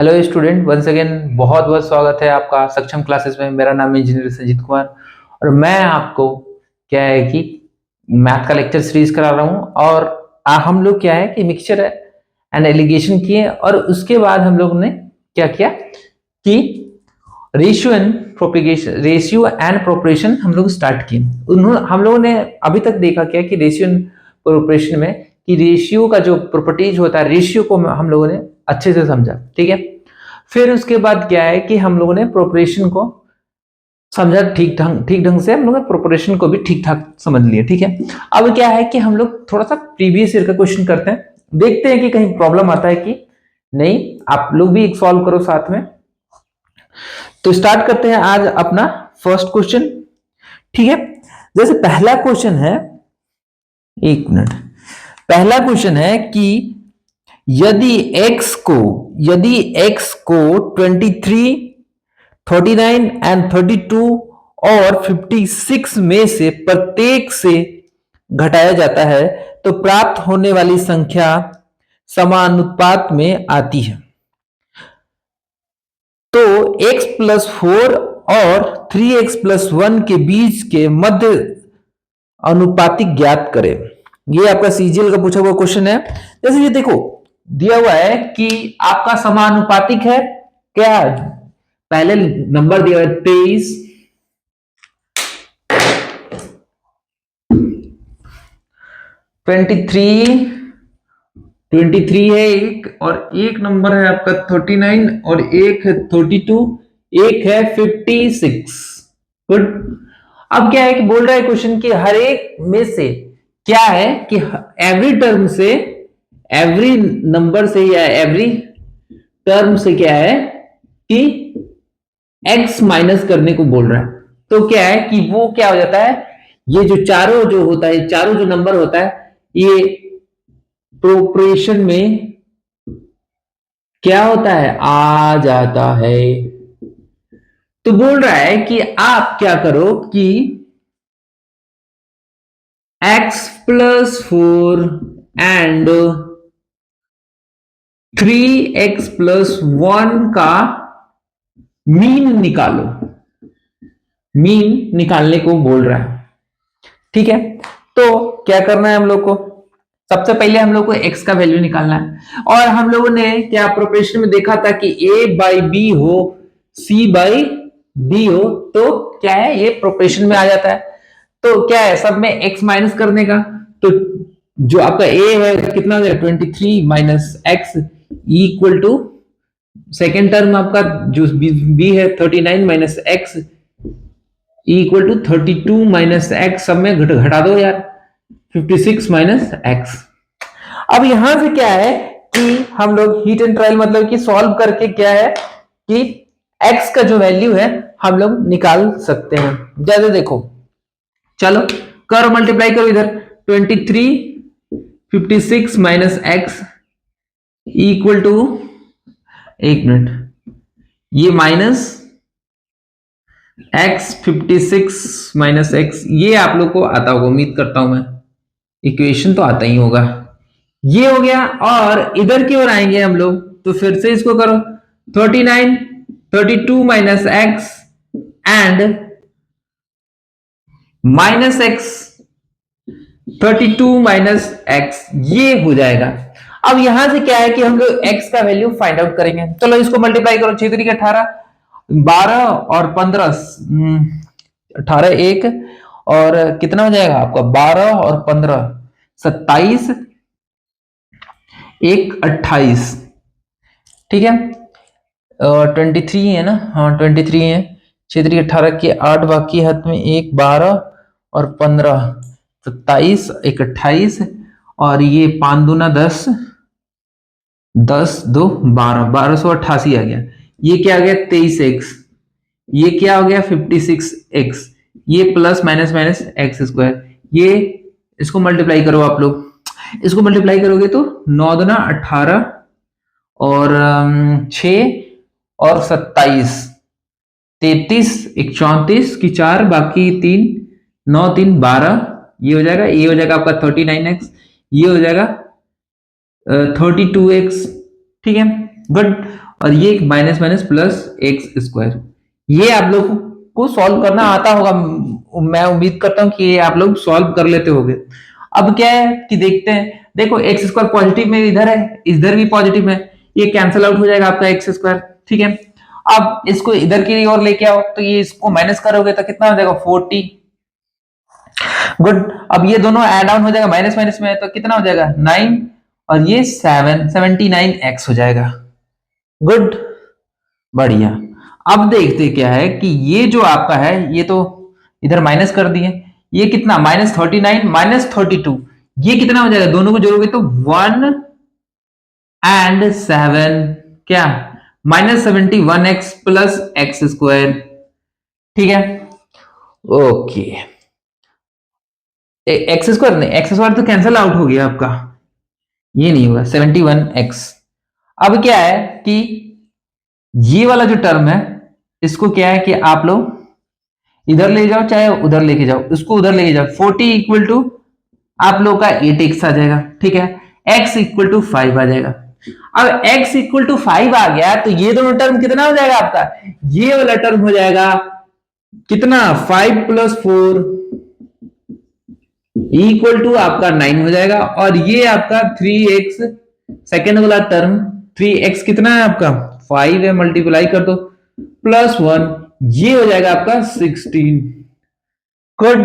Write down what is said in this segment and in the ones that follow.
Hello student, once again बहुत बहुत स्वागत है आपका सक्षम क्लासेस में। मेरा नाम इंजीनियर संजीत कुमार और मैं आपको क्या है कि मैथ का लेक्चर सीरीज करा रहा हूँ। और हम लोग क्या है कि मिक्सचर एंड एलिगेशन किए और उसके बाद हम लोग ने क्या किया कि रेशियो एंड प्रोपोर्शन हम लोग स्टार्ट किए। हम लोगों ने अभी तक देखा क्या कि रेशियो एंड प्रोपोर्शन में कि रेशियो का जो प्रॉपर्टीज होता है, रेशियो को हम लोगों ने अच्छे से समझा, ठीक है। फिर उसके बाद क्या है कि हम लोगों ने प्रोपोर्शन को समझा ठीक ढंग से, हम लोग प्रोपोर्शन को भी ठीक ठाक समझ लिया, ठीक है। अब क्या है कि हम लोग थोड़ा सा प्रीवियस ईयर का क्वेश्चन करते हैं, देखते हैं कि कहीं प्रॉब्लम आता है कि नहीं। आप लोग भी एक सॉल्व करो साथ में। तो स्टार्ट करते हैं आज अपना फर्स्ट क्वेश्चन, ठीक है। जैसे पहला क्वेश्चन है, एक मिनट, पहला क्वेश्चन है कि यदि x को 23, 39 एंड 32 और 56 में से प्रत्येक से घटाया जाता है तो प्राप्त होने वाली संख्या समानुपात में आती है। तो x प्लस 4 और 3x+1 के बीच के मध्य अनुपातिक ज्ञात करें। ये आपका सीजीएल का पूछा हुआ क्वेश्चन है। जैसे ये देखो दिया हुआ है कि आपका समानुपातिक है, क्या पहले नंबर दिया हुआ है 23, 23 है एक, और एक नंबर है आपका 39 और एक है 32, एक है 56। गुड। अब क्या है कि बोल रहा है क्वेश्चन कि हर एक में से क्या है कि एवरी टर्म से, एवरी नंबर से या एवरी टर्म से क्या है कि x माइनस करने को बोल रहा है। तो क्या है कि वो क्या हो जाता है, ये जो चारों जो होता है, चारों जो नंबर होता है, ये प्रोपोर्शन में क्या होता है, आ जाता है। तो बोल रहा है कि आप क्या करो कि x प्लस 4 एंड 3x+1 का मीन निकालो। मीन निकालने को बोल रहा है, ठीक है। तो क्या करना है हम लोग को, सबसे पहले हम लोग को x का वैल्यू निकालना है। और हम लोगों ने क्या प्रोपोर्शन में देखा था कि a/b हो, c/d हो, तो क्या है ये प्रोपोर्शन में आ जाता है। तो क्या है सब में x माइनस करने का, तो जो आपका a है कितना हो जाएगा 23 minus x equal to second term आपका जो b है 39 minus x equal to 32 minus x, सब में घटा दो यार 56 माइनस एक्स। अब यहां से क्या है कि हम लोग हीट एंड ट्रायल मतलब कि सॉल्व करके क्या है कि x का जो वैल्यू है हम लोग निकाल सकते हैं। जैसे देखो चलो करो, मल्टीप्लाई करो इधर 23 56 माइनस एक्स इक्वल टू, एक मिनट, ये माइनस x 56 माइनस एक्स, ये आप लोग को आता होगा, उम्मीद करता हूं मैं, इक्वेशन तो आता ही होगा। ये हो गया और इधर की ओर आएंगे हम लोग, तो फिर से इसको करो 39 32 minus x and minus x 32 minus x, ये हो जाएगा। अब यहां से क्या है कि हम लोग x का वैल्यू फाइंड आउट करेंगे। चलो इसको मल्टीप्लाई करो, 6 3 18, 12 और 15, 18 एक, और कितना हो जाएगा आपका 12 और 15 27, एक 28, ठीक है। 23 है ना, हाँ 23 है, 6 3 18 के 8 बाकी हाथ में, एक 12 और 15 27, एक 28, और ये 5 दूना 10, 10 2 12, 1288 आ गया। ये क्या आ गया 23x, ये क्या हो गया 56x, ये plus minus minus x square, ये इसको मल्टीप्लाई करो आप लोग, इसको मल्टीप्लाई करोगे तो 9 दूना 18 और 6 और 27, 33, एक 34 की 4 बाकी 3, 9 3 12, ये हो जाएगा, ये हो जाएगा आपका 39x, ये हो जाएगा 32x, ठीक है। गुड। और ये minus minus plus x square. ये आप लोग को सॉल्व करना आता होगा, मैं उम्मीद करता हूं कि ये आप लोग सॉल्व कर लेते होंगे। अब क्या है कि देखते हैं, देखो एक्स स्क्वायर पॉजिटिव में इधर है, इधर भी पॉजिटिव है, ये कैंसिल आउट हो जाएगा आपका एक्स स्क्वायर। ठीक है, अब इसको इधर की ओर लेके आओ तो ये इसको माइनस करोगे तो कितना हो जाएगा 40। गुड, अब ये दोनों ऐड ऑन हो जाएगा, माइनस माइनस में है तो कितना हो जाएगा 9 और ये 79x हो जाएगा। गुड, बढ़िया। अब देखते क्या है कि ये जो आपका है ये तो इधर माइनस कर दिए, ये कितना -39 -32, ये कितना हो जाएगा, दोनों को जोड़ोगे तो 1 एंड 7 क्या -71x प्लस एक्स स्क्वायर। ठीक है, ओके, एक्स स्क्वायर नहीं, एक्स स्क्वायर तो कैंसिल आउट हो गया आपका, ये नहीं होगा 71x। अब क्या है कि ये वाला जो टर्म है इसको क्या है कि आप लोग इधर ले जाओ चाहे उधर लेके जाओ, इसको उधर लेके जाओ, 40 इक्वल टू आप लोग का 8x आ जाएगा। ठीक है, x इक्वल टू 5 आ जाएगा। अब x इक्वल टू 5 आ गया तो ये दोनों टर्म कितना हो जाएगा आपका, ये वाला टर्म हो जाएगा कितना 5 प्लस 4 इक्वल टू आपका 9 हो जाएगा, और ये आपका 3x सेकेंड वाला टर्म 3x कितना है आपका 5 है, मल्टीप्लाई कर दो प्लस 1, ये हो जाएगा आपका 16। गुड,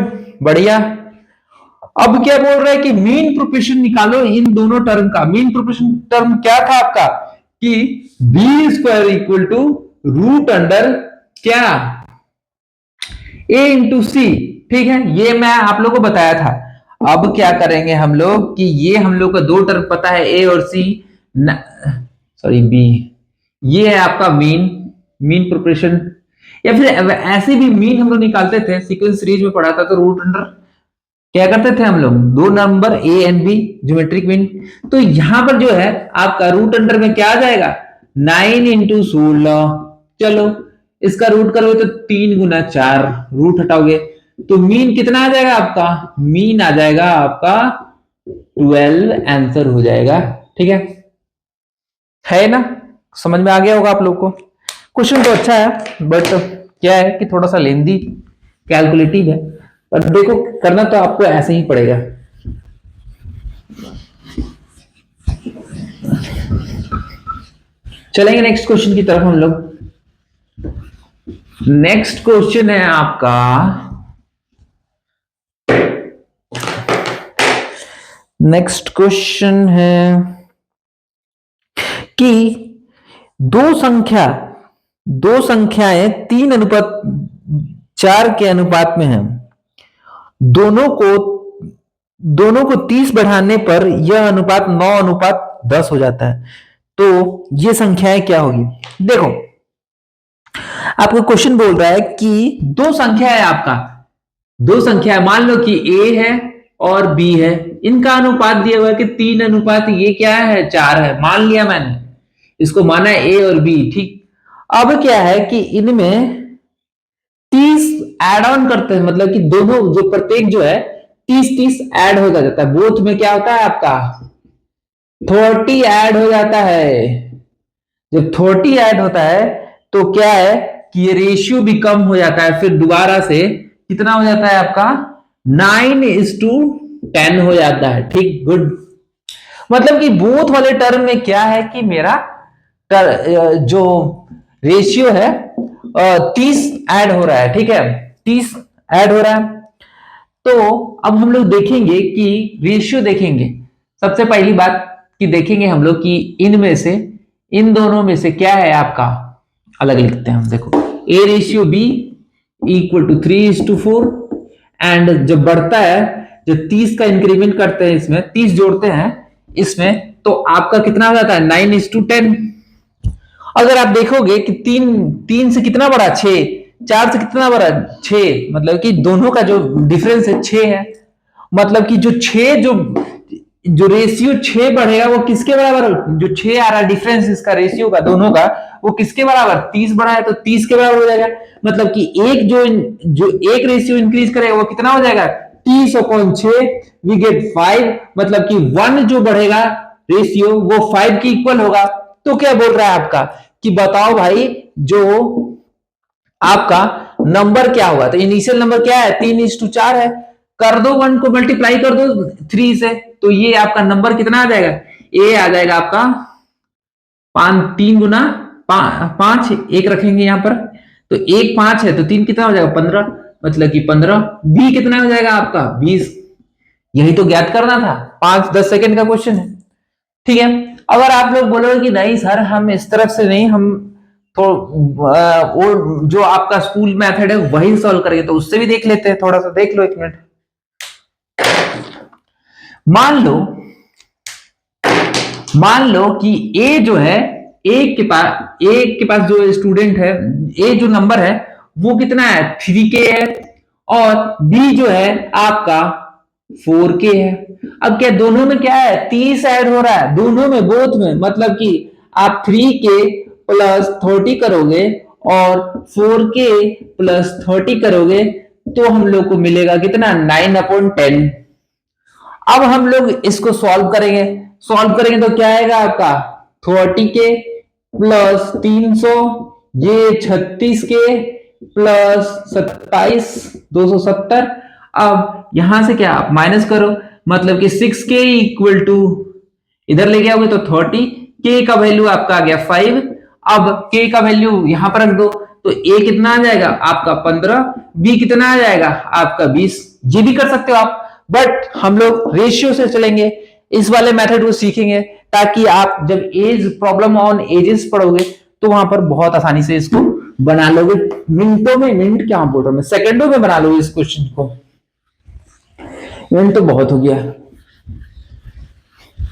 बढ़िया। अब क्या बोल रहा है कि मीन प्रोपोर्शन निकालो इन दोनों टर्म का। मीन प्रोपोर्शन टर्म क्या था आपका कि b square equal to root under क्या ए इंटू सी। ठीक है, ये मैं आप लोगों को बताया था। अब क्या करेंगे हम लोग कि ये हम लोग का दो टर्म पता है ए और सी, सॉरी बी, ये है आपका मीन प्रोपोर्शन, या फिर ऐसे भी मीन हम लोग निकालते थे, सीक्वेंस सीरीज में पढ़ा था तो रूट अंडर क्या करते थे हम लोग, दो number a and b geometric mean. तो यहां पर जो है आपका रूट अंडर में क्या आ जाएगा 9 इंटू 16, चलो इसका रूट करोगे तो 3 गुना 4, रूट हटाओगे तो मीन कितना आ जाएगा आपका, मीन आ जाएगा आपका 12 आंसर हो जाएगा। ठीक है ना, समझ में आ गया होगा आप लोग को। क्वेश्चन तो अच्छा है बट क्या है कि थोड़ा सा लेंदी कैलकुलेटिव है, पर देखो करना तो आपको ऐसे ही पड़ेगा। चलेंगे नेक्स्ट क्वेश्चन की तरफ हम लोग। नेक्स्ट क्वेश्चन है आपका, नेक्स्ट क्वेश्चन है कि दो संख्याएं 3:4 के अनुपात में हैं, दोनों को 30 बढ़ाने पर यह अनुपात 9:10 हो जाता है। तो ये संख्याएं क्या होगी। देखो आपको क्वेश्चन बोल रहा है कि दो संख्या है, आपका दो संख्या है, मान लो कि a है और b है, इनका अनुपात दिया हुआ है कि 3:4, ये क्या है 4 है, मान लिया मैंने, इसको माना है a और b। ठीक, अब क्या है कि इनमें 30 एड ऑन करते हैं, मतलब कि दोनों जो प्रत्येक जो है 30 ऐड हो जाता है, बोथ में क्या होता है आपका 30 ऐड हो जाता है। जब 30 ऐड होता है तो क्या है कि ये रेशियो भी कम हो जाता है, फिर दोबारा से कितना हो जाता है आपका 9:10 हो जाता है। ठीक, गुड, मतलब कि बोथ वाले टर्म में क्या है कि मेरा जो रेशियो है 30 ऐड हो रहा है। ठीक है, 30 ऐड हो रहा है। तो अब हम लोग देखेंगे कि रेशियो देखेंगे, सबसे पहली बात कि देखेंगे हम लोग कि इनमें से इन दोनों में से क्या है आपका, अलग लिखते हैं हम। देखो a ratio b equal to 3:4, and जब बढ़ता है, जब 30 का इंक्रीमेंट करते हैं, इसमें 30 जोड़ते हैं इसमें, तो आपका कितना हो जाता है 9:10। अगर आप देखोगे कि 3 से कितना बड़ा 6, 4 से कितना बड़ा 6, मतलब कि दोनों का जो डिफरेंस है 6 है, मतलब कि जो 6 जो रेशियो 6 बढ़ेगा वो किसके बराबर, जो 6 आ रहा है डिफरेंस इसका रेशियो का दोनों का, वो किसके बराबर 30 बढ़ा है तो 30 के बराबर हो जाएगा। मतलब कि एक जो एक रेशियो इंक्रीज करेगा वो कितना हो जाएगा 30/6, वी गेट 5, मतलब कि 1 जो बढ़ेगा रेशियो वो 5 के इक्वल होगा। तो क्या बोल रहा है आपका कि बताओ भाई जो आपका नंबर क्या होगा। तो इनिशियल नंबर क्या है, 3:4 है। कर दो 1 को मल्टीप्लाई कर दो 3 से, तो ये आपका नंबर कितना आ जाएगा, ए आ जाएगा आपका 3 गुना 5, एक रखेंगे यहां पर, तो 1 5 है तो 3 कितना हो जाएगा 15, मतलब कि 15। बी कितना हो जाएगा आपका 20। यही तो ज्ञात करना था, 5-10 सेकेंड का क्वेश्चन है। ठीक है, अगर आप लोग बोलोगे कि नहीं सर हम इस तरफ से नहीं, हम तो वो जो आपका स्कूल मेथड है वही सॉल्व करेंगे, तो उससे भी देख लेते हैं, थोड़ा सा देख लो 1 मिनट। मान लो कि ए जो है, ए के पास जो स्टूडेंट है, ए जो नंबर है वो कितना है 3K है, और बी जो है आपका 4K है। अब क्या दोनों में क्या है 30 ऐड हो रहा है, दोनों में बोथ में, मतलब कि आप 3K प्लस 30 करोगे और 4K प्लस 30 करोगे तो हम लोग को मिलेगा कितना 9/10। अब हम लोग इसको सॉल्व करेंगे तो क्या आएगा आपका 30K प्लस 300, ये 36K प्लस 27 270। अब यहां से क्या आप माइनस करो, मतलब कि 6K इक्वल टू, इधर लेके आओगे तो 30, K का वैल्यू आपका आ गया 5। अब K का वैल्यू यहां पर रख दो, तो A कितना आ जाएगा आपका 15, B कितना आ जाएगा आपका 20। ये भी कर सकते हो आप, बट हम लोग रेशियो से चलेंगे, इस वाले मेथड को सीखेंगे, ताकि आप जब एज प्रॉब्लम ऑन एजेस पढ़ोगे तो वहां पर बहुत आसानी से इसको बना लोगे, मिनटों में, मिनट क्या बोल रहा हूं मैं, सेकंडों में बना लोगे इस क्वेश्चन को। मिनट तो बहुत हो गया।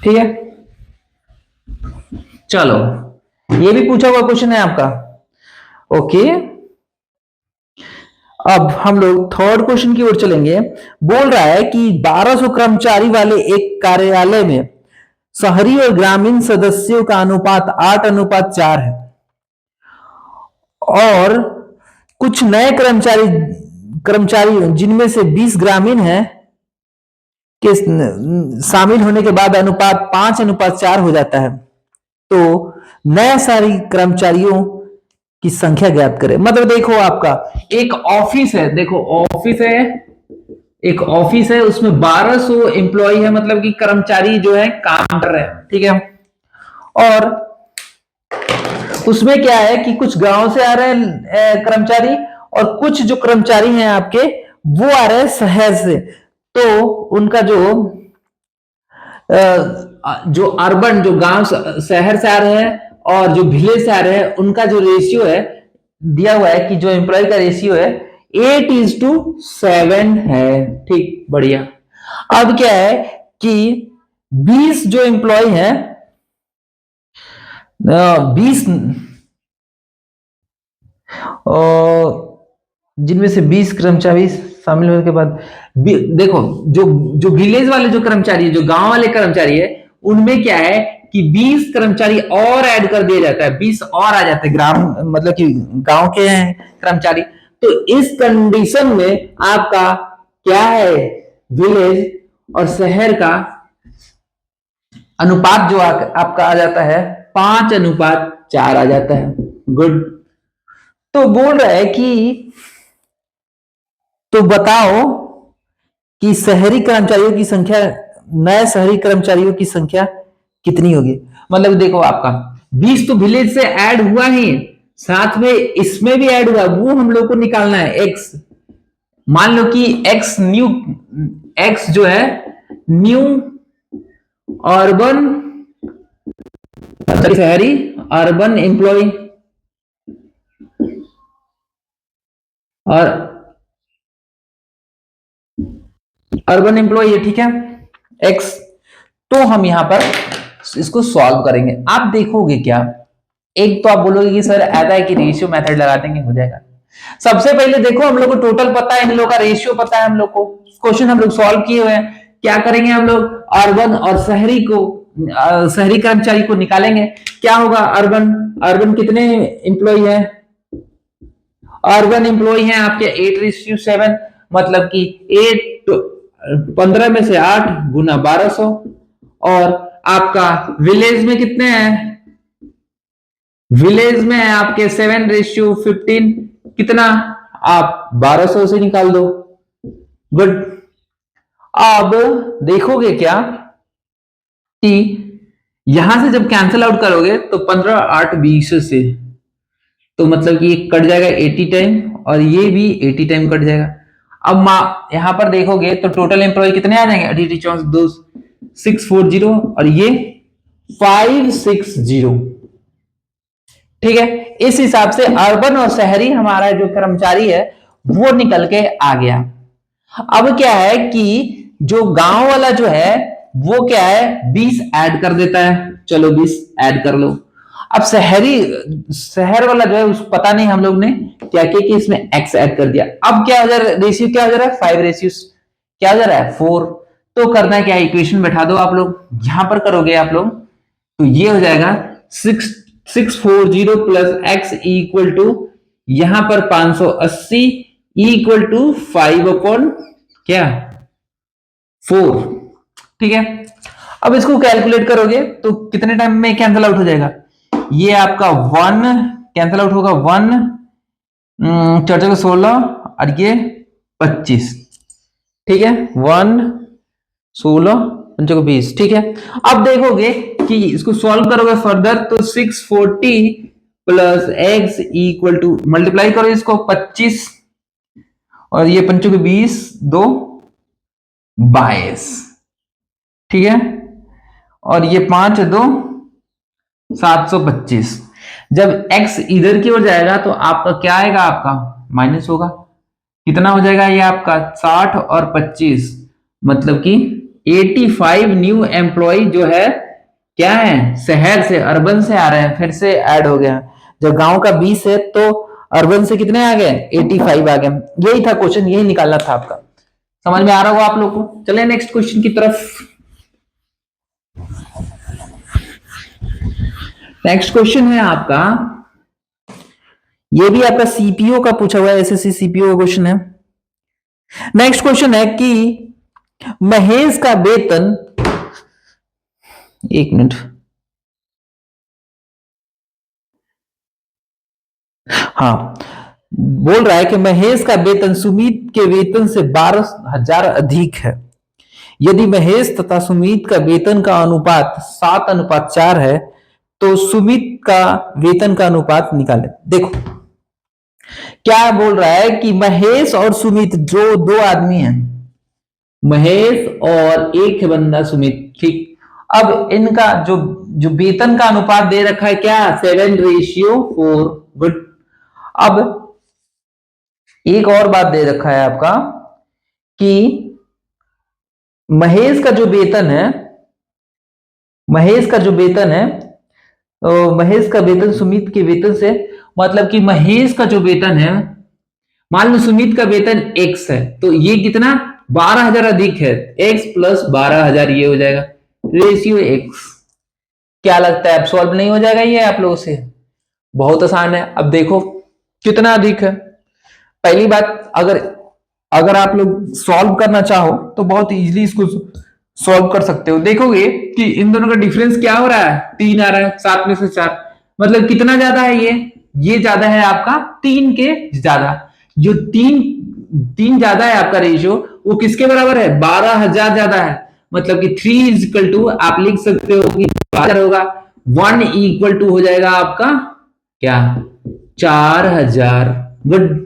ठीक है, चलो ये भी पूछा हुआ क्वेश्चन है आपका। ओके, अब हम लोग थर्ड क्वेश्चन की ओर चलेंगे। बोल रहा है कि 1200 कर्मचारी वाले एक कार्यालय में शहरी और ग्रामीण सदस्यों का अनुपात 8:4 है, और कुछ नए कर्मचारी जिनमें से 20 ग्रामीण हैं के शामिल होने के बाद अनुपात 5:4 हो जाता है। तो नए शहरी कर्मचारियों की संख्या ज्ञात करें। मतलब देखो आपका एक ऑफिस है, देखो ऑफिस है, एक ऑफिस है, उसमें 1200 एम्प्लॉय है, मतलब कि कर्मचारी जो है काम कर रहे हैं। ठीक है, और उसमें क्या है कि कुछ गांव से आ रहे हैं कर्मचारी, और कुछ जो कर्मचारी हैं आपके वो आ रहे हैं शहर से। तो उनका जो अर्बन, जो गांव शहर से आ रहे हैं और जो विलेज से आ रहे हैं, उनका जो रेशियो है दिया हुआ है कि जो एम्प्लॉय का रेशियो है 8:7 है। ठीक, बढ़िया। अब क्या है कि 20 जो एम्प्लॉय हैं, 20 जिनमें से 20 कर्मचारी शामिल होने के बाद, देखो जो जो विलेज वाले जो कर्मचारी है, जो गांव वाले कर्मचारी है, उनमें क्या है कि 20 कर्मचारी और ऐड कर दिया जाता है, 20 और आ जाते हैं ग्राम, मतलब कि गांव के हैं कर्मचारी। तो इस कंडीशन में आपका क्या है, विलेज और शहर का अनुपात जो आपका आ जाता है 5:4 आ जाता है। गुड। तो बोल रहा है कि तो बताओ कि शहरी कर्मचारियों की संख्या, नए शहरी कर्मचारियों की संख्या कितनी होगी। मतलब देखो आपका 20 तो विलेज से ऐड हुआ ही, साथ में इसमें भी ऐड हुआ, वो हम लोग को निकालना है एक्स। मान लो कि एक्स जो है न्यू अर्बन, शहरी अर्बन एम्प्लॉय, और अर्बन एम्प्लॉय है। ठीक है, एक्स। तो हम यहां पर इसको सॉल्व करेंगे। आप देखोगे क्या, एक तो आप बोलोगे कि सर ऐसा है कि रेशियो मेथड लगा देंगे हो जाएगा। सबसे पहले देखो हम लोग को टोटल पता है, इन लोग का रेशियो पता है, हम लोग को क्वेश्चन हम लोग सॉल्व किए हुए हैं। क्या करेंगे हम लोग, अर्बन और शहरी को, शहरी कर्मचारी को निकालेंगे। क्या होगा, अर्बन अर्बन कितने एम्प्लॉय है, अर्बन एम्प्लॉय हैं आपके 8:7, मतलब कि 15 में से 8 गुना 1200, और आपका विलेज में कितने हैं विलेज में है आपके 7:15, कितना, आप 1200 से निकाल दो। गुड। अब देखोगे क्या कि यहां से जब कैंसिल आउट करोगे तो 15 8 20 से, तो मतलब कि ये कट जाएगा 80 टाइम और ये भी 80 टाइम कट जाएगा। अब यहां पर देखोगे तो टोटल एम्प्लॉय कितने आ जाएंगे, 640 और ये 560। ठीक है, इस हिसाब से अर्बन और शहरी हमारा जो कर्मचारी है वो निकल के आ गया। अब क्या है कि जो गांव वाला जो है वो क्या है 20 ऐड कर देता है, चलो 20 ऐड कर लो। अब शहर वाला जो है उस पता नहीं हम लोग ने क्या किया कि इसमें x ऐड कर दिया। अब क्या हो जा रहा है, रेशियो क्या हो जा रहा है, 5 रेशियो क्या हो जा रहा है 4। तो करना है क्या, इक्वेशन बैठा दो आप लोग, यहां पर करोगे आप लोग तो ये हो जाएगा 640 प्लस x इक्वल टू यहां पर 580 इक्वल टू 5 अपॉन क्या 4। ठीक है, अब इसको कैलकुलेट करोगे तो कितने टाइम में कैंसिल आउट हो जाएगा, ये आपका 1 कैंसिल आउट होगा, 1 4 को 16 और ये 25। ठीक है, 1 16 5 को 20। ठीक है, अब देखोगे कि इसको सॉल्व करोगे फर्दर तो 640 plus x equal to multiply करो इसको 25 और ये 5 को 20 2 22। ठीक है, और ये 5 2 725। जब x इधर की ओर जाएगा तो आपका क्या आएगा, आपका माइनस होगा। कितना हो जाएगा ये आपका 60 और 25, मतलब कि 85 न्यू एम्प्लॉय जो है क्या है शहर से अर्बन से आ रहे हैं, फिर से ऐड हो गया। जब गांव का 20 है तो अर्बन से कितने आ गए 85 आ गए। यही था क्वेश्चन, यही निकालना था आपका। समझ में आ रहा होगा आप लोग को। चले नेक्स्ट क्वेश्चन की तरफ। नेक्स्ट क्वेश्चन है आपका, ये भी आपका सीपीओ का पूछा हुआ है, एसएससी सीपीओ का क्वेश्चन है। नेक्स्ट क्वेश्चन है कि महेश का वेतन, एक मिनट, हाँ, बोल रहा है कि महेश का वेतन सुमित के वेतन से 12,000 अधिक है। यदि महेश तथा सुमित का वेतन का अनुपात 7:4 है तो सुमित का वेतन का अनुपात निकालें। देखो क्या बोल रहा है कि महेश और सुमित जो दो आदमी हैं, महेश और एक बंदा सुमित, ठीक। अब इनका जो जो वेतन का अनुपात दे रखा है क्या 7:4। गुड। अब एक और बात दे रखा है आपका कि महेश का जो वेतन है, महेश का जो वेतन है, तो महेश का वेतन सुमित के वेतन से, मतलब कि महेश का जो वेतन है, मान लो सुमित का वेतन x है तो ये कितना 12,000 अधिक है, x प्लस 12,000 ये हो जाएगा रेशियो x। क्या लगता है अब सॉल्व नहीं हो जाएगा ये आप लोगों से? बहुत आसान है। अब देखो कितना अधिक है। पहली बात, अगर अगर आप लोग सॉल्व करना चाहो तो बहुत इजीली इसको सॉल्व कर सकते हो। देखोगे कि इन दोनों का डिफरेंस क्या हो रहा है, 3 आ रहा है, 7 में से 4, मतलब कितना ज्यादा है ये ज्यादा है आपका 3 के ज्यादा। जो 3 ज्यादा है आपका रेशियो, वो किसके बराबर है 12,000 ज्यादा है। मतलब कि 3 इज इक्वल टू आप लिख सकते हो कि 12,000 होगा, 1 इक्वल टू हो जाएगा आपका क्या 4,000। गुड।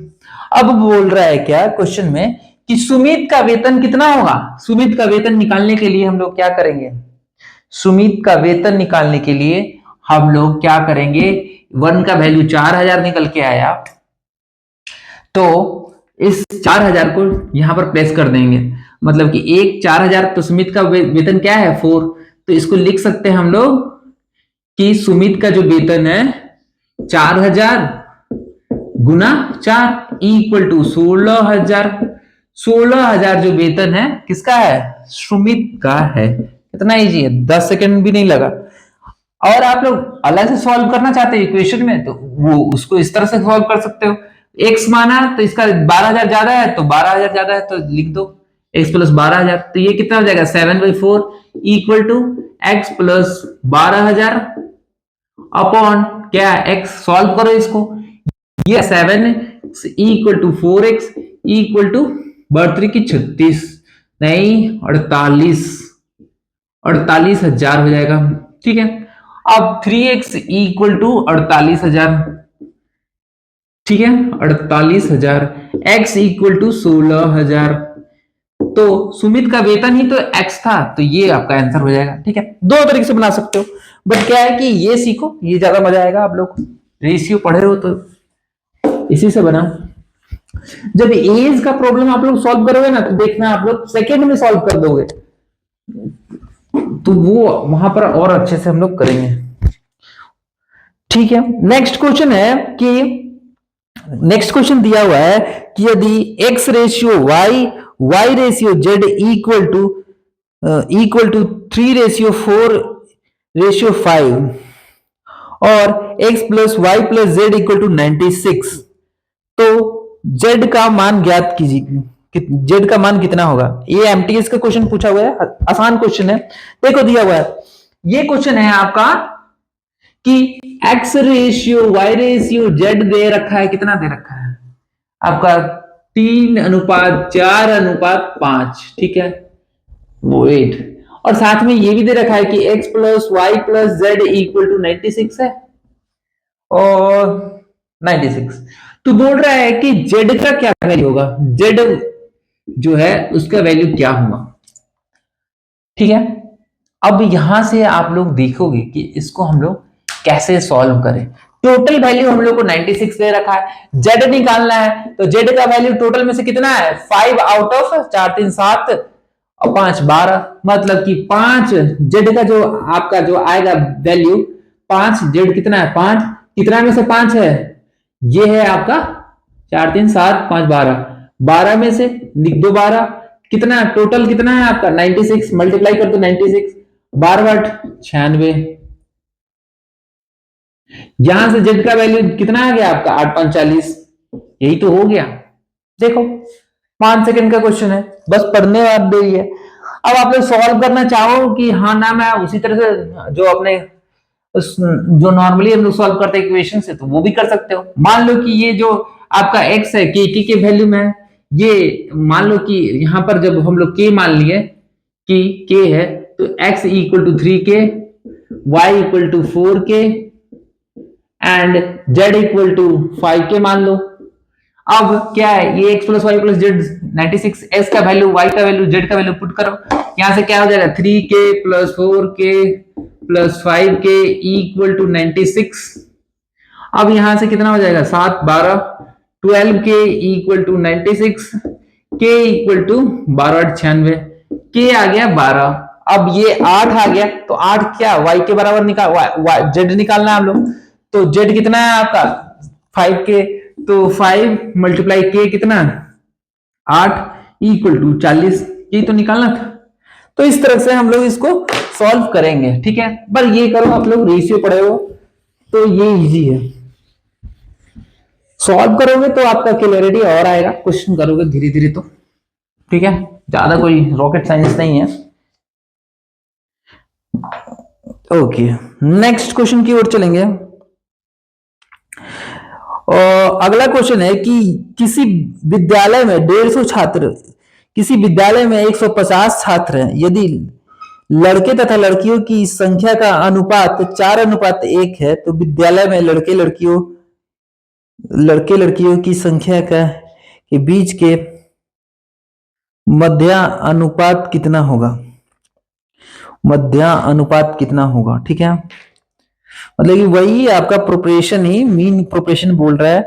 अब बोल रहा है क्या क्वेश्चन में कि सुमित का वेतन कितना होगा। सुमित का वेतन निकालने के लिए हम लोग क्या करेंगे, सुमित का वेतन निकालने के लिए हम लोग क्या करेंगे, 1 का वैल्यू 4,000 निकल के आया, तो इस 4,000 को यहां पर प्लेस कर देंगे। मतलब कि एक 4,000, तो सुमित का वेतन क्या है 4, तो इसको लिख सकते हैं हम लोग कि सुमित का जो वेतन है 4,000 गुना 4 इक्वल टू 16,000। 16,000 जो वेतन है किसका है, सुमित का है। कितना इजी है, 10 सेकंड भी नहीं लगा। और आप लोग अलग से सॉल्व करना चाहते हैं इक्वेशन में तो वो उसको इस तरह से सॉल्व कर सकते हो। x माना तो इसका 12,000 ज्यादा है तो 12,000 ज्यादा है तो लिख दो x प्लस 12,000, तो ये कितना हो जाएगा 7/4 equal to x plus 12,000 upon क्या x, सॉल्व करो इसको। ये 7 equal to 4x equal to बढ़ की 36 नहीं 48,000 हो जाएगा। ठीक है, अब 3x इक्वल टू 48,000। ठीक है, 48,000, x इक्वल टू 16,000। तो सुमित का वेतन ही तो x था, तो ये आपका आंसर हो जाएगा। ठीक है, दो तरीके से बना सकते हो, बट क्या है कि ये सीखो, ये ज्यादा मजा आएगा। आप लोग रेशियो पढ़े हो तो इसी से बना। जब एज का प्रॉब्लम आप लोग सॉल्व करोगे ना, तो देखना आप लोग सेकेंड में सॉल्व कर दोगे, तो वो वहां पर और अच्छे से हम लोग करेंगे। ठीक है, नेक्स्ट क्वेश्चन है कि नेक्स्ट क्वेश्चन दिया हुआ है कि यदि x ratio y ratio z equal to 3 ratio 4 ratio 5 और x plus y plus z equal to 96, तो z का मान ज्ञात कीजिए। z का मान कितना होगा? ये एमटीएस का क्वेश्चन पूछा हुआ है, आसान क्वेश्चन है। देखो दिया हुआ है, ये क्वेश्चन है आपका कि x ratio y ratio z दे रखा है, कितना दे रखा है आपका 3:4:5। ठीक है, वो 8, और साथ में ये भी दे रखा है कि x plus y plus z equal to 96 है और 96। तो बोल रहा है कि z का क्या वैल्यू होगा, z जो है उसका वैल्यू क्या होगा। ठीक है, अब यहां से आप लोग देखोगे कि इसको हम लोग कैसे सॉल्व करें। टोटल वैल्यू हम लोग को 96 दे रखा है, z निकालना है, तो z का वैल्यू टोटल में से कितना है 5 आउट ऑफ 4 3 7 और 5 12, मतलब कि 5 z का जो आपका जो आएगा वैल्यू 5, z कितना है 5, कितना में से 5 है, ये है आपका 4 3 7 5 12, 12 में से लिख दो 12, कितना टोटल कितना है आपका 96, मल्टीप्लाई कर दो 96, 12 96, यहां से z का वैल्यू कितना आ गया आपका 8:45, यही तो हो गया। देखो 5 सेकंड का क्वेश्चन है, बस पढ़ने वाला दे है। अब आप लोग सॉल्व करना चाहो कि हाँ ना, मैं उसी तरह से जो अपने जो नॉर्मली हम लोग सॉल्व करते हैं इक्वेशन से, तो वो भी कर सकते हो। मान लो कि ये जो आपका x है के वैल्यू में है, ये मान लो कि यहां पर जब हम लोग k मान लिए कि k है, तो x equal to 3k, y equal to 4k and z equal to 5k मान लो। अब क्या है, ये x plus y plus z 96, s का वैल्यू y का वैल्यू z का वैल्यू पुट करो, यहां से क्या हो जाएगा 3k plus 4k plus 5k equal to 96। अब यहां से कितना हो जाएगा 7 12 12k equal to 96, k equal to 12 96, k आ गया 12। अब ये 8 आ गया, तो 8 क्या y के बराबर निकाल z निकालना है हम लोग, तो z कितना है आपका 5k, तो 5 मल्टीप्लाई k कितना 8 इक्वल टू 40, ये तो निकालना था। तो इस तरह से हम लोग इसको सॉल्व करेंगे। ठीक है, पर ये करो, आप लोग रेशियो पढ़े हो तो ये इजी है, सॉल्व करोगे तो आपका क्लियरिटी और आएगा, क्वेश्चन करोगे धीरे धीरे तो। ठीक है, ज्यादा कोई रॉकेट साइंस नहीं है। ओके, नेक्स्ट क्वेश्चन की ओर चलेंगे। और अगला क्वेश्चन है कि किसी विद्यालय में 150 छात्र, किसी विद्यालय में 150 छात्र हैं, यदि लड़के तथा लड़कियों की संख्या का अनुपात 4:1 है, तो विद्यालय में लड़के लड़कियों की संख्या का के बीच के मध्या अनुपात कितना होगा? मध्या अनुपात कितना होगा? ठीक है, मतलब कि वही आपका प्रोपोर्शन ही मीन प्रोपोर्शन बोल रहा है।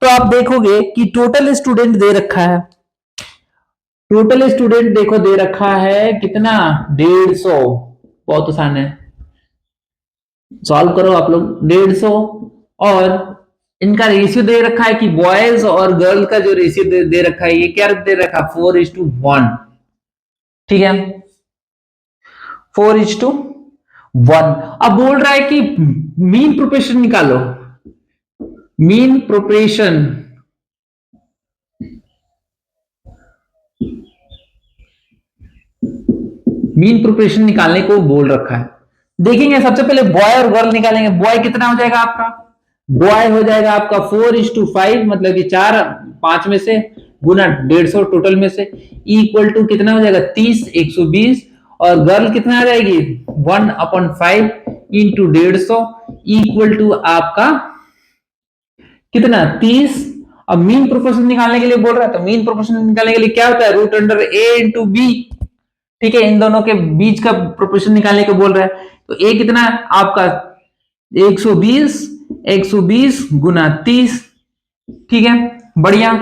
तो आप देखोगे कि टोटल स्टूडेंट दे रखा है, टोटल स्टूडेंट देखो दे रखा है कितना 150, बहुत आसान है, सॉल्व करो आप लोग 150, और इनका रेशियो दे रखा है कि बॉयज और गर्ल का जो रेशियो दे रखा है, ये क्या दे रखा है 4:1। ठीक है, 4:1। अब बोल रहा है कि मीन प्रोपोर्शन निकालो, मीन प्रोपोर्शन मीन प्रोपोर्शन निकालने को बोल रखा है। देखेंगे सबसे पहले बॉय और गर्ल निकालेंगे। बॉय कितना हो जाएगा आपका, बॉय हो जाएगा आपका 4:5, मतलब कि 4 5 में से गुना 150 टोटल में से, इक्वल टू कितना हो जाएगा 30 120, और गर्ल कितना आ जाएगी 1/5 इंटू 150 इक्वल टू आपका कितना 30। अब मीन प्रोपोर्शन निकालने के लिए बोल रहा है, तो मीन प्रोपोर्शन निकालने के लिए क्या होता है, रूट अंडर ए इंटू बी। ठीक है, इन दोनों के बीच का प्रोपोर्शन निकालने को बोल रहा है, तो ए कितना आपका 120 120 गुना 30। ठीक है, बढ़िया।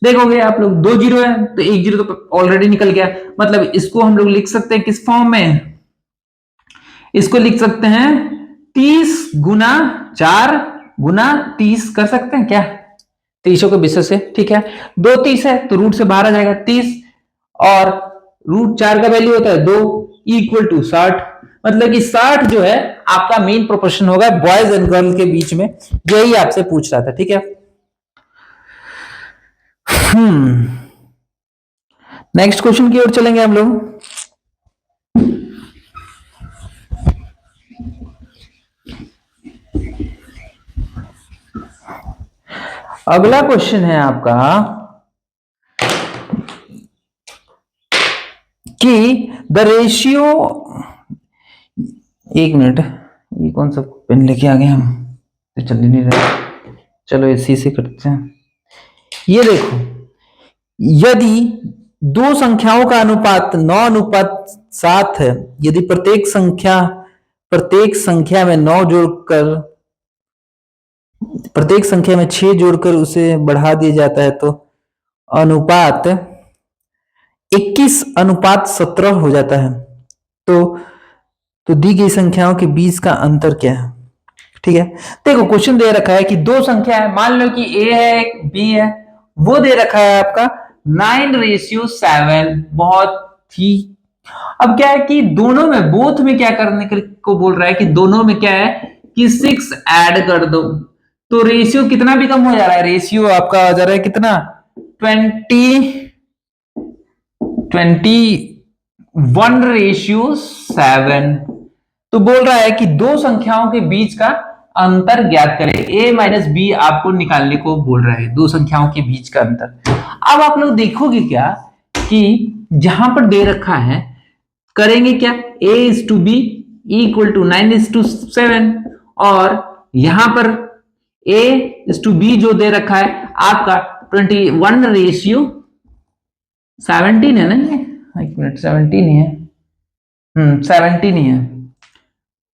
देखोगे आप लोग 2 जीरो है तो 1 जीरो तो ऑलरेडी निकल गया, मतलब इसको हम लोग लिख सकते हैं किस फॉर्म में, इसको लिख सकते हैं 30 गुना 4 गुना 30 कर सकते हैं क्या, 30 के विषय से। ठीक है, 2 30 है तो रूट से बाहर आ जाएगा 30, और रूट 4 का वैल्यू होता है 2 इक्वल टू 60, मतलब कि 60 जो है आपका मेन प्रोपोर्शन होगा बॉयज एंड गर्ल के बीच में। यही आपसे पूछ रहा था। ठीक है, नेक्स्ट क्वेश्चन की ओर चलेंगे हम लोग। अगला क्वेश्चन है आपका कि द रेशियो, एक मिनट, ये कौन सा पेन लेके आ गए हम, तो चल ही नहीं रहा, चलो इसी से करते हैं। ये देखो, यदि दो संख्याओं का अनुपात 9:7 है, यदि प्रत्येक संख्या में 9 जोड़कर, प्रत्येक संख्या में 6 जोड़कर उसे बढ़ा दिया जाता है, तो अनुपात 21:17 हो जाता है। तो दी गई संख्याओं के बीच का अंतर क्या है। ठीक है, देखो क्वेश्चन दे रखा है कि दो संख्या है, मान लो कि ए है एक बी है, वो दे रखा है आपका 9:7, बहुत ही। अब क्या है कि दोनों में, बोथ में क्या करने को बोल रहा है कि दोनों में क्या है कि 6 ऐड कर दो, तो रेशियो कितना भी कम हो जा रहा है, रेशियो आपका आ जा रहा है कितना 21:7। तो बोल रहा है कि दो संख्याओं के बीच का अंतर ज्ञात करें, a माइनस बी आपको निकालने को बोल रहा है, दो संख्याओं के बीच का अंतर। अब आप लोग देखोगे क्या कि जहां पर दे रखा है, करेंगे क्या, a is to b equal to 9:7, और यहां पर a इज टू बी जो दे रखा है आपका 21:17 है ना, ये एक मिनट 17 ही है, 17 ही है,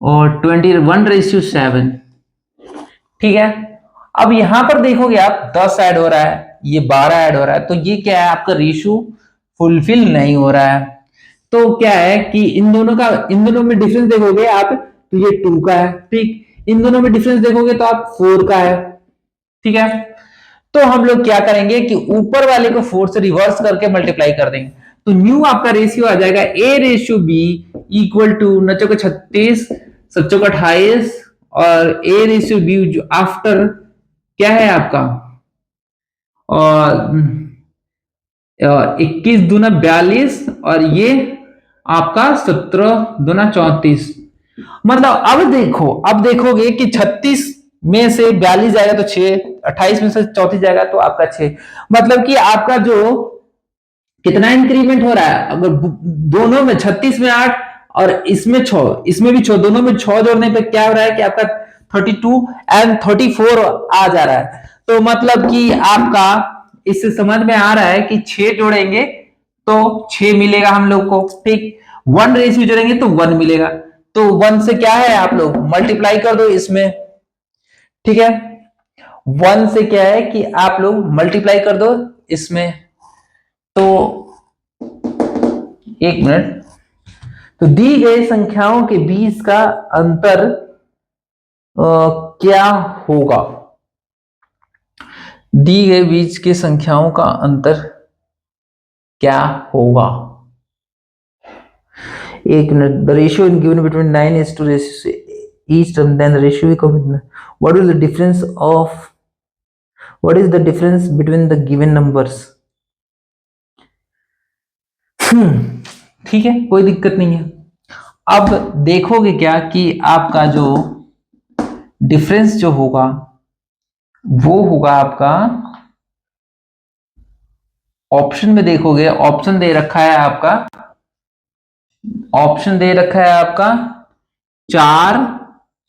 और 21:7। ठीक है, अब यहां पर देखोगे आप 10 ऐड हो रहा है, ये 12 ऐड हो रहा है, तो ये क्या है आपका रेशियो फुलफिल नहीं हो रहा है। तो क्या है कि इन दोनों में डिफरेंस देखोगे आप, तो ये 2 का है। ठीक, इन दोनों में डिफरेंस देखोगे तो आप 4 का है। ठीक है, तो हम लोग क्या करेंगे कि ऊपर वाले को 4 से रिवर्स करके मल्टीप्लाई कर देंगे, तो न्यू आपका रेशियो आ जाएगा a ratio b equal to नचो का 36 सच्चों का 28, और a रेशियो b जो आफ्टर क्या है आपका, और 21 दूना 42, और ये आपका 17 दूना 34। मतलब अब देखोगे कि 36 में से 42 जाएगा तो 6, 28 में से 34 जाएगा तो आपका 6, मतलब कि आपका जो कितना इंक्रीमेंट हो रहा है, अगर दोनों में 36 में 8 और इसमें 6, इसमें भी 6, दोनों में 6 जोड़ने पे क्या हो रहा है कि आपका 32 एंड 34 आ जा रहा है। तो मतलब कि आपका इससे समझ में आ रहा है कि 6 जोड़ेंगे तो 6 मिलेगा हम लोग को। ठीक, 1 रेशियो जोड़ेंगे तो 1 मिलेगा, तो 1 से क्या है आप लोग मल्टीप्लाई कर दो इसमें। ठीक है, 1 से क्या है कि आप लोग मल्टीप्लाई कर दो इसमें, तो एक मिनट, तो दी गई संख्याओं के बीच का अंतर क्या होगा, दी गई बीच की संख्याओं का अंतर क्या होगा। एक minute, the ratio in given between 9 is to each term, then the ratio will come with, what is the difference of, what is the difference between the given numbers। ठीक है, कोई दिक्कत नहीं है। अब देखोगे क्या कि आपका जो डिफरेंस जो होगा वो होगा आपका, ऑप्शन में देखोगे, ऑप्शन दे रखा है आपका, ऑप्शन दे रखा है आपका 4,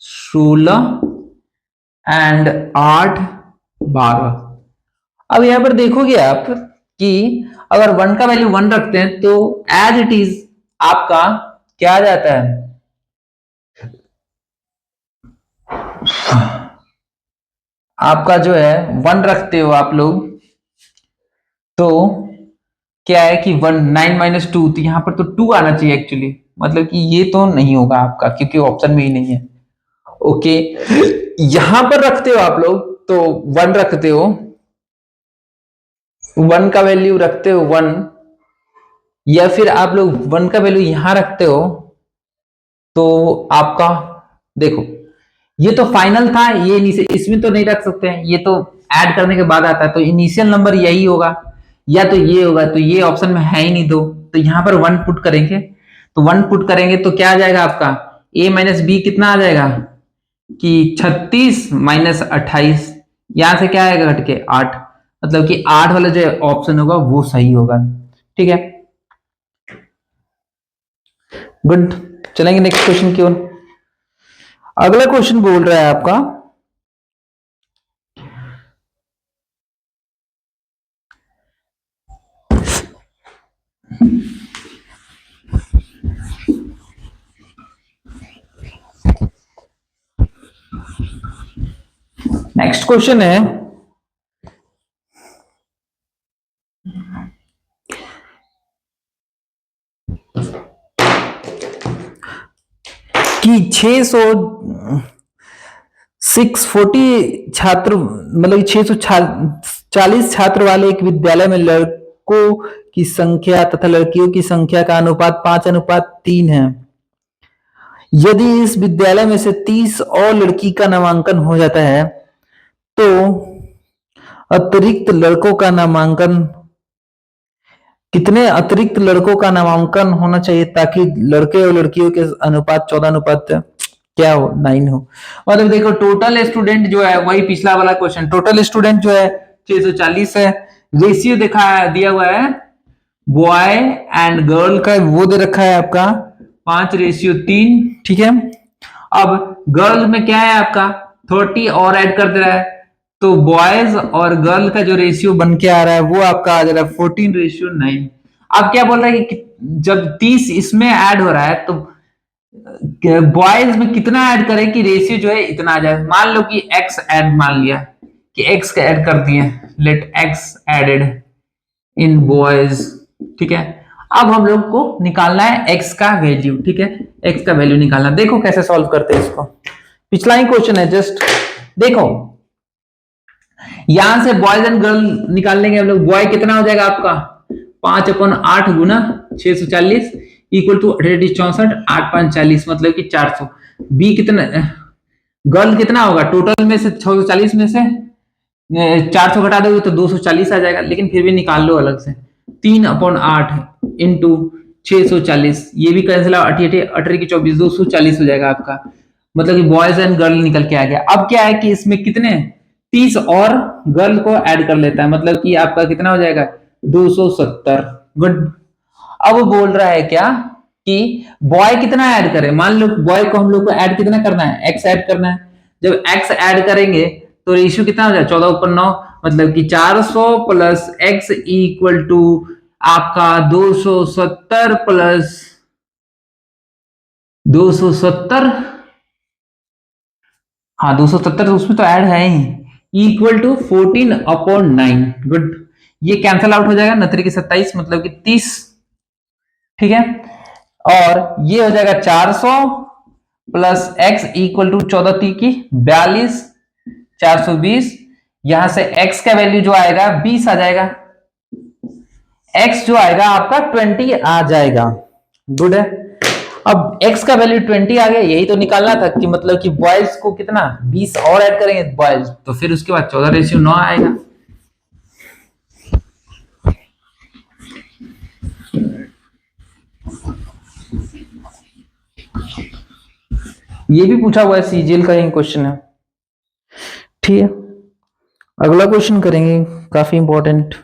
16 एंड 8, 12। अब यहां पर देखोगे आप कि अगर 1 का वैल्यू 1 रखते हैं तो एज इट इज आपका क्या आ जाता है, आपका जो है 1 रखते हो आप लोग तो क्या है कि 1 9 - 2, तो यहां पर तो 2 आना चाहिए एक्चुअली, मतलब कि ये तो नहीं होगा आपका क्योंकि ऑप्शन में ही नहीं है। ओके, यहां पर रखते हो आप लोग तो 1 रखते हो, 1 का वैल्यू रखते हो 1, या फिर आप लोग 1 का वैल्यू यहां रखते हो तो आपका देखो ये तो फाइनल था, ये इसमें तो नहीं रख सकते हैं, ये तो ऐड करने के बाद आता है, तो इनिशियल नंबर यही होगा या तो ये होगा, तो ये ऑप्शन में है ही नहीं दो, तो यहां पर 1 पुट करेंगे, तो 1 पुट करेंगे तो क्या आ जाएगा आपका a माइनस बी कितना आ जाएगा कि 36 माइनस 28, यहां से क्या आएगा घट के 8, मतलब कि 8 वाला जो ऑप्शन होगा वो सही होगा। ठीक है, गुड, चलेंगे नेक्स्ट क्वेश्चन की ओर। अगला क्वेश्चन बोल रहा है आपका नेक्स्ट क्वेश्चन है कि 640 छात्र, मतलब 640 छात्र वाले एक विद्यालय में लड़कों की संख्या तथा लड़कियों की संख्या का अनुपात 5:3 है। यदि इस विद्यालय में से 30 और लड़की का नामांकन हो जाता है तो अतिरिक्त लड़कों का नामांकन, कितने अतिरिक्त लड़कों का नामांकन होना चाहिए ताकि लड़के और लड़कियों के अनुपात 14 क्या हो 9 हो। मतलब देखो टोटल स्टूडेंट जो है वही पिछला वाला क्वेश्चन, टोटल स्टूडेंट जो है 640 है, रेशियो दिया हुआ है बॉय एंड गर्ल का, वो दे रखा है आपका 5:3। ठीक है, अब गर्ल में क्या है आपका 30 और ऐड कर दे रहा है, तो बॉयज और गर्ल का जो रेशियो बन के आ रहा है वो आपका आ जा रहा है 14:9। अब क्या बोल रहा है कि जब 30 इसमें ऐड हो रहा है तो बॉयज में कितना ऐड करें कि रेशियो जो है इतना आ जाए। मान लो कि एक्स ऐड, मान लिया कि एक्स का ऐड कर दिए, let x added in boys. ठीक है, अब हम लोग को निकालना है एक्स का वैल्यू। ठीक है, एक्स का वैल्यू निकालना, देखो कैसे सॉल्व करते हैं इसको, पिछला ही क्वेश्चन है, जस्ट देखो यहां से बॉयज एंड गर्ल निकाल लेंगे हम लोग। बॉय कितना हो जाएगा आपका 5/8 गुना 640 इक्वल टू 64, 8×5 = 40, मतलब कि 400। बी कितना, गर्ल कितना होगा टोटल में से 640 में से 400 घटा दोगे तो 240 आ जाएगा, लेकिन फिर भी निकाल लो अलग से। 3/8 इंटू 640, ये भी कैंसिल, 18 की 24, 240 हो जाएगा आपका, मतलब कि बॉयज एंड गर्ल निकल के आ गया। अब क्या है कि इसमें कितने 30 और गर्ल को ऐड कर लेता है, मतलब कि आपका कितना हो जाएगा 270। गुड, अब वो बोल रहा है क्या कि बॉय कितना ऐड करें, मान लो बॉय को हम लोग को ऐड कितना करना है, एक्स ऐड करना है। जब एक्स ऐड करेंगे तो रेशियो कितना हो जाए 14/9, मतलब कि 400 प्लस एक्स इक्वल टू आपका 270 हाँ 270, तो उसमें तो ऐड है ही, इक्वल टू 14/9। गुड, ये कैंसल आउट हो जाएगा, नतरी की 27, मतलब कि 30। ठीक है, और ये हो जाएगा 400 प्लस एक्स इक्वल टू 14 की 42, 420। यहां से x का वैल्यू जो आएगा 20 आ जाएगा, x जो आएगा आपका 20 आ जाएगा। गुड है, अब x का वैल्यू 20 आ गया, यही तो निकालना था कि मतलब कि बॉयज को कितना 20 और ऐड करेंगे बॉयज, तो फिर उसके बाद 14:9 आएगा। ये भी पूछा हुआ है, सीजीएल का ही क्वेश्चन है। ठीक है, अगला क्वेश्चन करेंगे, काफी इंपॉर्टेंट।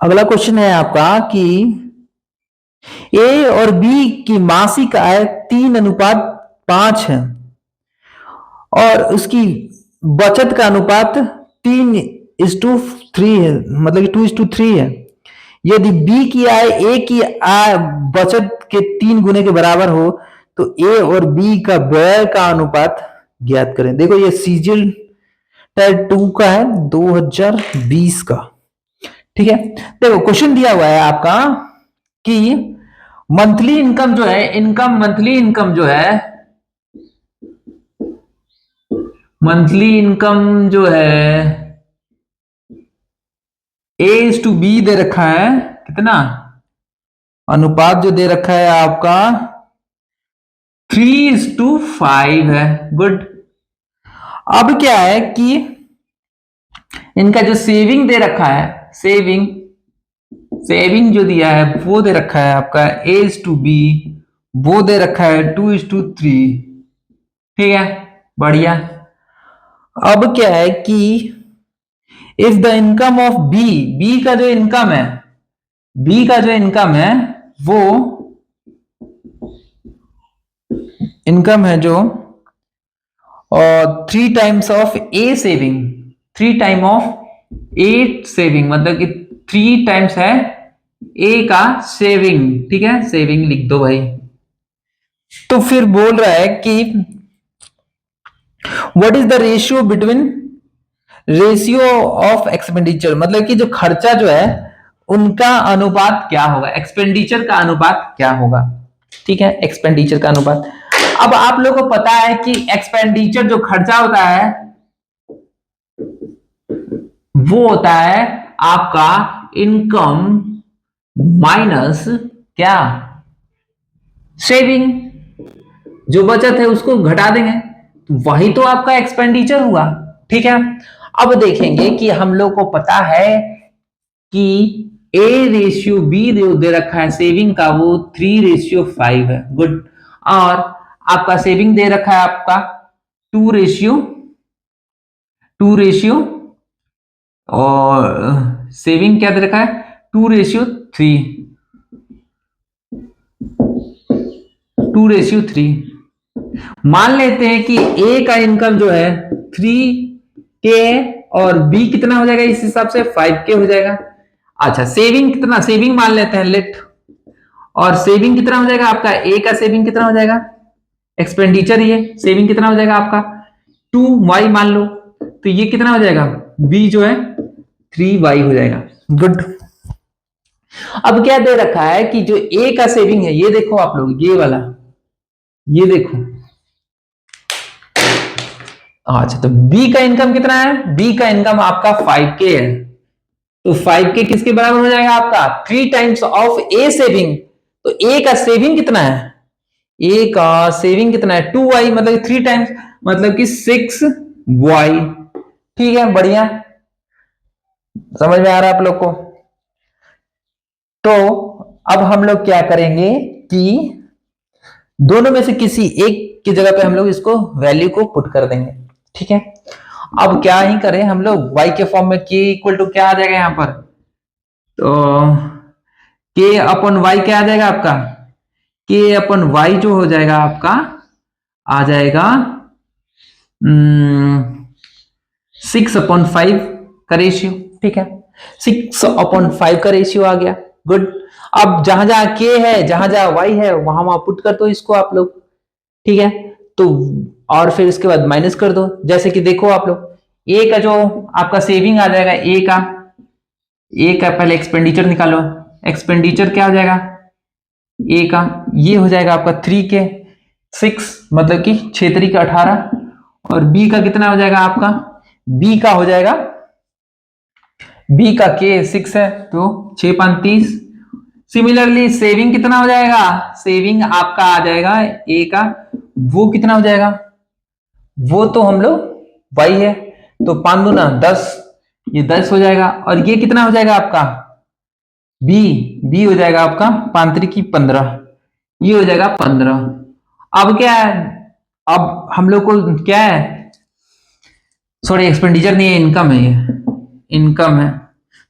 अगला क्वेश्चन है आपका कि ए और बी की मासिक आय 3:5 है और उसकी बचत का अनुपात 3:3 है, मतलब 2:3 है। यदि बी की आय ए की आय बचत के 3 गुने के बराबर हो तो ए और बी का व्यय का अनुपात ज्ञात करें। देखो ये सीजीएल टाइप 2 का है, 2020 का। ठीक है, देखो क्वेश्चन दिया हुआ है आपका कि मंथली इनकम जो है, मंथली इनकम जो है, मंथली इनकम जो है A/B दे रखा है, कितना अनुपात जो दे रखा है आपका 3:5 है। गुड। अब क्या है कि इनका जो सेविंग दे रखा है, सेविंग जो दिया है वो दे रखा है आपका A/B, वो दे रखा है 2:3। ठीक है, बढ़िया। अब क्या है कि if the income of b का जो इनकम है, वो इनकम है जो 3 times of a saving, 3 time of a saving, मतलब कि 3 टाइम्स है ए का सेविंग। ठीक है, सेविंग लिख दो भाई। तो फिर बोल रहा है कि what is the ratio between ratio of expenditure, मतलब कि जो खर्चा जो है उनका अनुपात क्या होगा, एक्सपेंडिचर का अनुपात क्या होगा। ठीक है, एक्सपेंडिचर का अनुपात। अब आप लोगों को पता है कि एक्सपेंडिचर जो खर्चा होता है वो होता है आपका इनकम माइनस क्या, सेविंग। जो बचत है उसको घटा देंगे, वही तो आपका एक्सपेंडिचर हुआ। ठीक है, अब देखेंगे कि हम लोग को पता है कि A/B दे रखा है सेविंग का, वो 3:5 है। गुड। और आपका सेविंग दे रखा है आपका 2:2, और सेविंग क्या दे रखा है 2:3, 2:3। मान लेते हैं कि ए का इनकम जो है 3K और बी कितना हो जाएगा, इस हिसाब से 5K हो जाएगा। अच्छा, सेविंग कितना, सेविंग मान लेते हैं लेट, और सेविंग कितना हो जाएगा आपका, ए का सेविंग कितना हो जाएगा, एक्सपेंडिचर ये सेविंग कितना हो जाएगा आपका 2Y मान लो, तो ये कितना हो जाएगा, बी जो है 3Y हो जाएगा। गुड। अब क्या दे रखा है कि जो ए का सेविंग है, ये देखो आप लोग, ये वाला, ये देखो। अच्छा, तो बी का इनकम कितना है, बी का इनकम आपका 5K है, तो 5K किसके बराबर हो जाएगा आपका 3 टाइम्स ऑफ ए सेविंग। तो ए का सेविंग कितना है, ए का सेविंग कितना है 2Y, मतलब 3 टाइम्स, मतलब कि 6Y। ठीक है, बढ़िया, समझ में आ रहा है आप लोग को। तो अब हम लोग क्या करेंगे कि दोनों में से किसी एक की जगह पे हम लोग इसको वैल्यू को पुट कर देंगे। ठीक है, अब क्या ही करें हम लोग, y के फॉर्म में k इक्वल टू क्या आ जाएगा यहां पर, तो k अपन y क्या आ जाएगा आपका, k अपन y जो हो जाएगा आपका आ जाएगा 6/5 का रेशियो। ठीक है, 6/5 का रेशियो आ गया। गुड। अब जहां जहां k है, जहां जहां y है, वहां वहां पुट कर दो इसको आप लोग। ठीक है, तो और फिर इसके बाद माइनस कर दो, जैसे कि देखो आप लोग, ए का जो आपका सेविंग आ जाएगा, ए का पहले एक्सपेंडिचर निकालो, एक्सपेंडिचर क्या हो जाएगा ए का, ये हो जाएगा आपका 3K, 6 मतलब कि 6×3 = 18, और बी का कितना हो जाएगा आपका, बी का हो जाएगा, बी का K 6 है तो 6×5 = 30। सिमिलरली सेविंग कितना हो जाएगा, सेविंग आपका आ जाएगा ए का, वो कितना हो जाएगा, वो तो हम लोग y है, तो 5 दूना 10, ये 10 हो जाएगा, और ये कितना हो जाएगा आपका बी हो जाएगा आपका 5×3 = 15, ये हो जाएगा 15। अब क्या है, अब हम लोग को क्या है, सॉरी एक्सपेंडिचर नहीं है, इनकम है, ये इनकम है।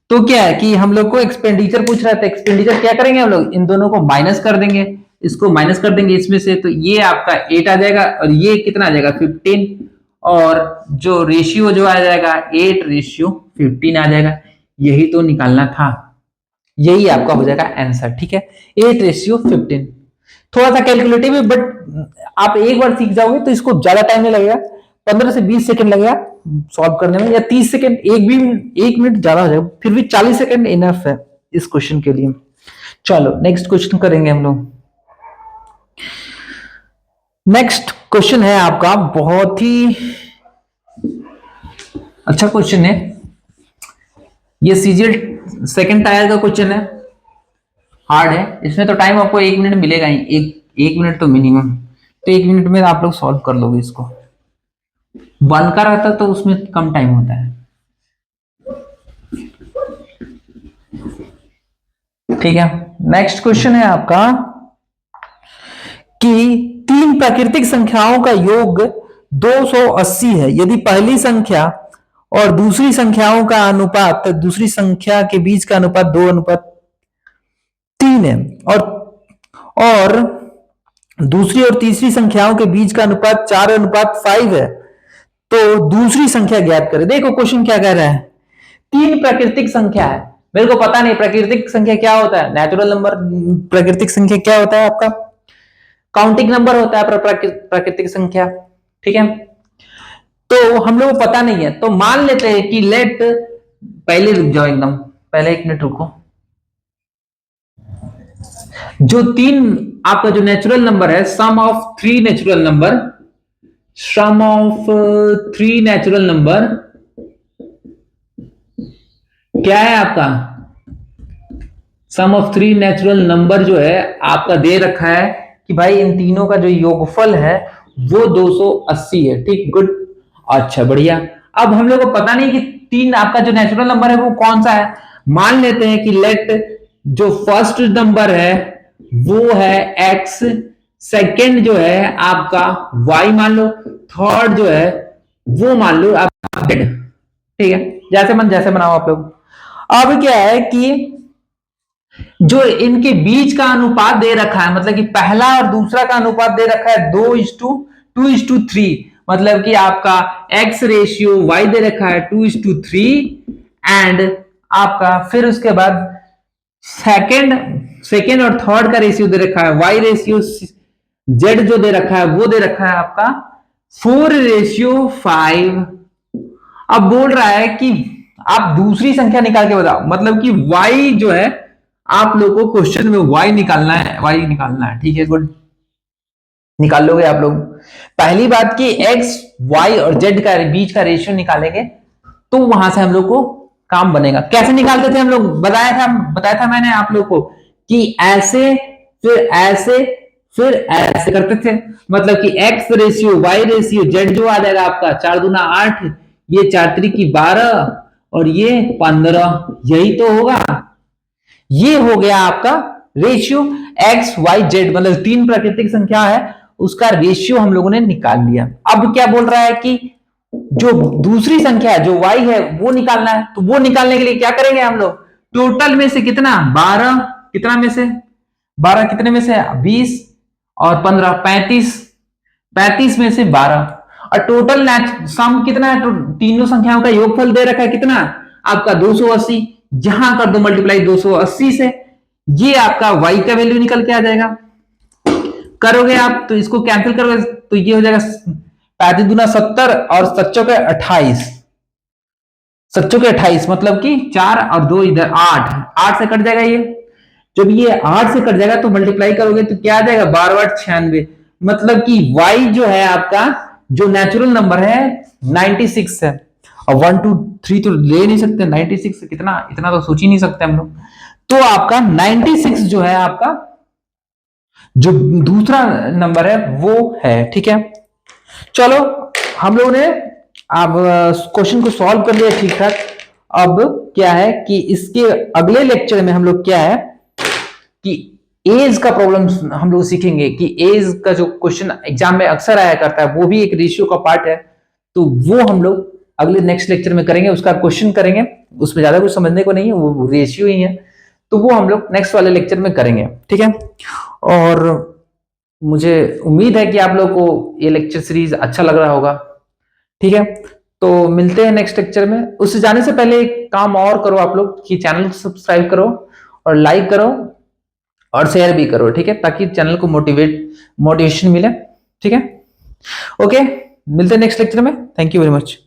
तो क्या है कि हम लोग को एक्सपेंडिचर पूछ रहा था, एक्सपेंडिचर क्या करेंगे हम लोग, इन दोनों को माइनस कर देंगे, इसको माइनस कर देंगे इसमें से, तो ये आपका 8 आ जाएगा और ये कितना आ जाएगा 15, और जो रेशियो जो आ जाएगा 8:15 आ जाएगा। यही तो निकालना था, यही आपका हो जाएगा आंसर। ठीक है, 8:15। थोड़ा सा कैलकुलेटिव है, बट आप एक बार सीख जाओगे तो इसको ज्यादा टाइम नहीं लगेगा, 15 से 20 सेकंड लगेगा सॉल्व करने में, या 30 सेकंड, एक मिनट ज्यादा हो जाएगा, फिर भी 40 सेकंड इनफ है इस क्वेश्चन के लिए। चलो नेक्स्ट क्वेश्चन करेंगे हम लोग। नेक्स्ट क्वेश्चन है आपका, बहुत ही अच्छा क्वेश्चन है, ये सीजीएल सेकंड टायर का क्वेश्चन है, हार्ड है। इसमें तो टाइम आपको 1 मिनट मिलेगा ही, एक मिनट तो मिनिमम, तो 1 मिनट में आप लोग सॉल्व कर लोगे इसको। वन का रहता तो उसमें कम टाइम होता है। ठीक है, नेक्स्ट क्वेश्चन है आपका कि तीन प्राकृतिक संख्याओं का योग 280 है, यदि पहली संख्या और दूसरी संख्याओं का अनुपात, दूसरी संख्या के बीच का अनुपात 2:3 है, और दूसरी और तीसरी संख्याओं के बीच का अनुपात 4:5 है, तो दूसरी संख्या ज्ञात करें। देखो क्वेश्चन क्या कह रहा है, तीन प्राकृतिक संख्या है, मेरे को पता नहीं प्राकृतिक संख्या क्या होता है, नेचुरल नंबर। प्राकृतिक संख्या क्या होता है आपका, काउंटिंग नंबर होता है प्राकृतिक संख्या। ठीक है, तो हम लोग को पता नहीं है, तो मान लेते हैं कि लेट, पहले रुक जाओ एकदम, पहले 1 मिनट रुको। जो तीन आपका जो नेचुरल नंबर है, sum of three natural number, sum of three natural number क्या है आपका, sum of three natural number जो है आपका दे रखा है कि भाई इन तीनों का जो योगफल है वो 280 है। ठीक, गुड, अच्छा बढ़िया। अब हम लोग को पता नहीं कि तीन आपका जो नेचुरल नंबर है वो कौन सा है, मान लेते हैं कि लेट जो फर्स्ट नंबर है वो है x, सेकंड जो है आपका y मान लो, थर्ड जो है वो मान लो आप z। ठीक है, जैसे बनाओ आप लोग। अब क्या है कि जो इनके बीच का अनुपात दे रखा है, मतलब कि पहला और दूसरा का अनुपात दे रखा है 2:2:3, मतलब कि आपका x रेशियो y दे रखा है 2:3, एंड आपका फिर उसके बाद सेकेंड और थर्ड का रेशियो दे रखा है, y रेशियो z जो दे रखा है वो दे रखा है आपका 4:5। अब बोल रहा है कि आप दूसरी संख्या निकाल के बताओ, मतलब कि y जो है आप लोगों को क्वेश्चन में y निकालना है। ठीक है, गुड, निकाल लोगे आप लोग। पहली बात कि x, y और z का बीच का रेशियो निकालेंगे तो वहां से हम लोग को काम बनेगा। कैसे निकालते थे हम लोग, बताया था मैंने आप लोग को कि ऐसे फिर ऐसे करते थे, मतलब कि x ratio y ratio z जो आ जाएगा आपका 4×8, ये 4×12 और ये 15, यही तो होगा। ये हो गया आपका रेशियो x y z, मतलब तीन प्राकृतिक संख्या है उसका रेशियो हम लोगों ने निकाल लिया। अब क्या बोल रहा है कि जो दूसरी संख्या है जो y है वो निकालना है, तो वो निकालने के लिए क्या करेंगे हम लोग, टोटल में से कितना 12, कितना में से 12, कितने में से 20 और 15, 35 में से 12, और टोटल सम कितना है, तो तीनों संख्याओं का योगफल दे रखा है कितना आपका 280, यहां कर दो मल्टीप्लाई 280 से, ये आपका y का वैल्यू निकल के आ जाएगा। करोगे आप तो इसको कैंसिल करोगे तो ये हो जाएगा 35×70 और 7×28, 7×28 मतलब कि 4 और 2 इधर 8 से कट जाएगा ये। जब ये 8 से कट जाएगा तो मल्टीप्लाई करोगे तो क्या आ जाएगा 12×8 = 96, मतलब कि y जो है आपका जो नेचुरल नंबर है 96 है, और 1 2 3 तो ले नहीं सकते, 96 कितना, इतना तो सोच ही नहीं सकते हम लोग, तो आपका 96 जो है आपका जो दूसरा नंबर है वो है। ठीक है, चलो हम लोगों ने अब क्वेश्चन को सॉल्व कर लिया ठीक ठाक। अब क्या है कि इसके अगले लेक्चर में हम लोग क्या है कि एज का प्रॉब्लम हम लोग सीखेंगे कि एज का जो क्वेश्चन एग्जाम में अक्सर आया करता है वो भी एक रेशियो का पार्ट है, तो वो हम लोग अगले नेक्स्ट लेक्चर में करेंगे, उसका क्वेश्चन करेंगे, उसमें ज्यादा कुछ समझने को नहीं है, वो रेशियो ही है, तो वो हम लोग नेक्स्ट वाले लेक्चर में करेंगे, ठीक है। और मुझे उम्मीद है कि आप लोग को ये लेक्चर सीरीज अच्छा लग रहा होगा, ठीक है। तो मिलते हैं नेक्स्ट लेक्चर में। उससे जाने से पहले एक काम और करो आप लोग कि चैनल को सब्सक्राइब करो और लाइक करो और शेयर भी करो, ठीक है, ताकि चैनल को मोटिवेशन मिले, ठीक है। ओके, मिलते हैं नेक्स्ट लेक्चर में। Thank you very much.